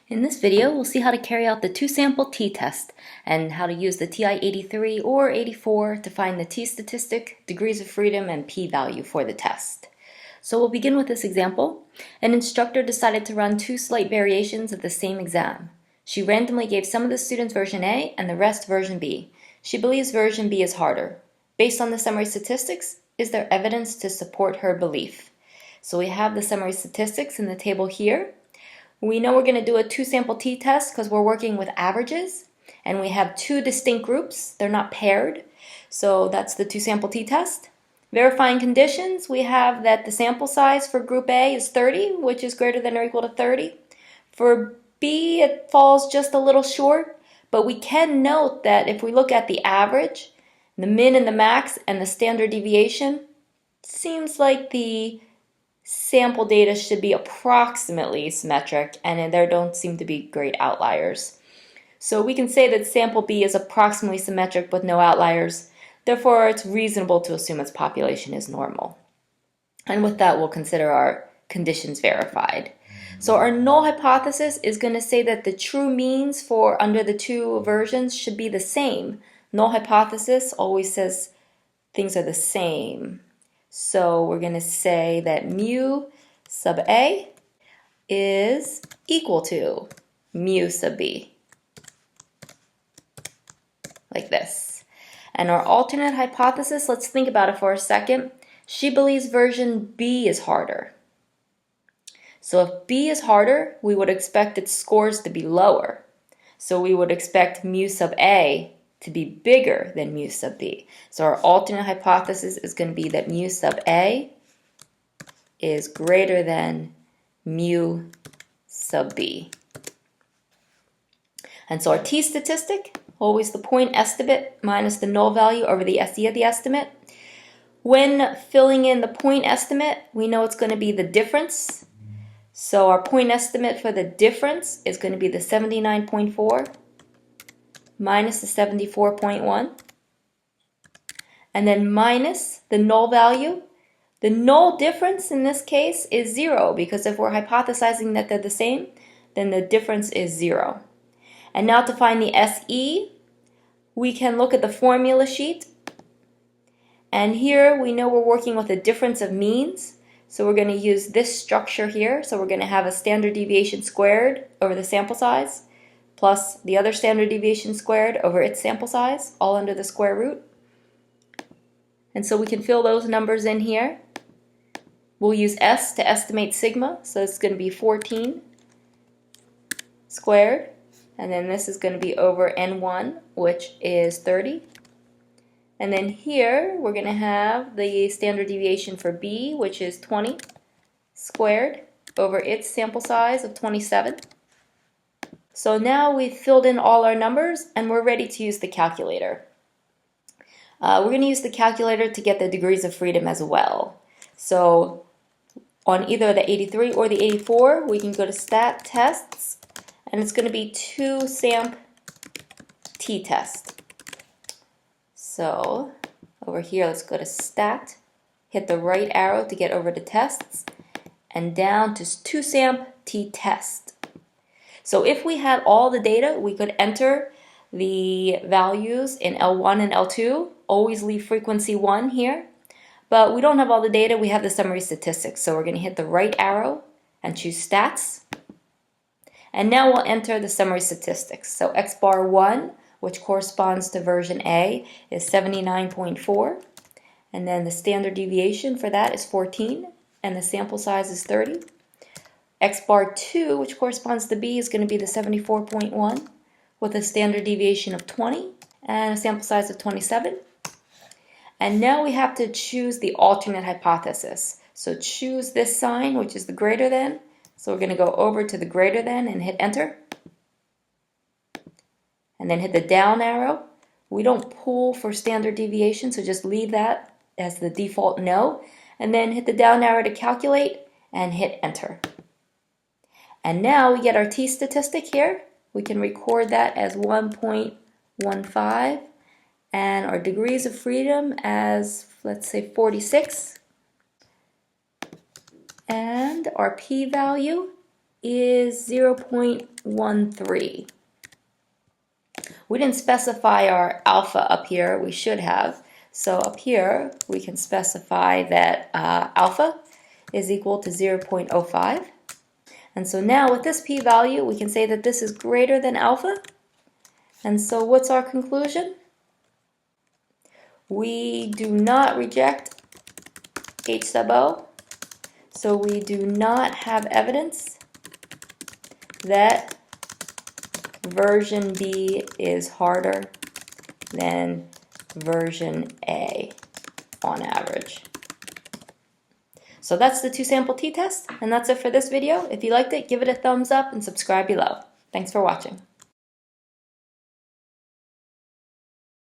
In this video, we'll see how to carry out the two-sample t-test and how to use the TI-83 or 84 to find the t-statistic, degrees of freedom, and p-value for the test. So we'll begin with this example. An instructor decided to run two slight variations of the same exam. She randomly gave some of the students version A and the rest version B. She believes version B is harder. Based on the summary statistics, is there evidence to support her belief? So we have the summary statistics in the table here. We know we're going to do a two-sample t-test because we're working with averages, and we have two distinct groups. They're not paired, so that's the two-sample t-test. Verifying conditions, we have that the sample size for group A is 30, which is greater than or equal to 30. For B, it falls just a little short, but we can note that if we look at the average, the min and the max, and the standard deviation, it seems like the sample data should be approximately symmetric, and there don't seem to be great outliers. So we can say that sample B is approximately symmetric with no outliers. Therefore, it's reasonable to assume its population is normal. And with that, we'll consider our conditions verified. So our null hypothesis is going to say that the true means for under the two versions should be the same. Null hypothesis always says things are the same. So we're going to say that mu sub A is equal to mu sub B, like this. And our alternate hypothesis, let's think about it for a second. She believes version B is harder. So if B is harder, we would expect its scores to be lower. So we would expect mu sub A to be bigger than mu sub B. So our alternate hypothesis is going to be that mu sub A is greater than mu sub B. And so our t-statistic, always the point estimate minus the null value over the SE of the estimate. When filling in the point estimate, we know it's going to be the difference. So our point estimate for the difference is going to be the 79.4 minus the 74.1, and then minus the null value. The null difference in this case is 0, because if we're hypothesizing that they're the same, then the difference is 0. And now to find the SE, we can look at the formula sheet, and here we know we're working with a difference of means, so we're going to use this structure here. So we're going to have a standard deviation squared over the sample size plus the other standard deviation squared over its sample size, all under the square root. And so we can fill those numbers in here. We'll use S to estimate sigma, so it's going to be 14 squared, and then this is going to be over N1, which is 30. And then here we're going to have the standard deviation for B, which is 20 squared over its sample size of 27. So now we've filled in all our numbers and we're ready to use the calculator. We're going to use the calculator to get the degrees of freedom as well. So on either the 83 or the 84, we can go to stat tests, and it's going to be two-samp t-test. So over here, let's go to stat, hit the right arrow to get over to tests, and down to two-samp t-test. So if we had all the data, we could enter the values in L1 and L2, always leave frequency 1 here. But we don't have all the data, we have the summary statistics. So we're going to hit the right arrow and choose stats. And now we'll enter the summary statistics. So X bar 1, which corresponds to version A, is 79.4. And then the standard deviation for that is 14, and the sample size is 30. X bar 2, which corresponds to B, is going to be the 74.1 with a standard deviation of 20 and a sample size of 27. And now we have to choose the alternate hypothesis. So choose this sign, which is the greater than. So we're going to go over to the greater than and hit enter. And then hit the down arrow. We don't pull for standard deviation, so just leave that as the default no. And then hit the down arrow to calculate and hit enter. And now we get our t-statistic here. We can record that as 1.15 and our degrees of freedom as, let's say, 46. And our p-value is 0.13. We didn't specify our alpha up here. We should have. So up here, we can specify that alpha is equal to 0.05. And so now with this p-value, we can say that this is greater than alpha. And so what's our conclusion? We do not reject H sub O. So we do not have evidence that version B is harder than version A on average. So that's the two-sample t-test, and that's it for this video. If you liked it, give it a thumbs up and subscribe below. Thanks for watching.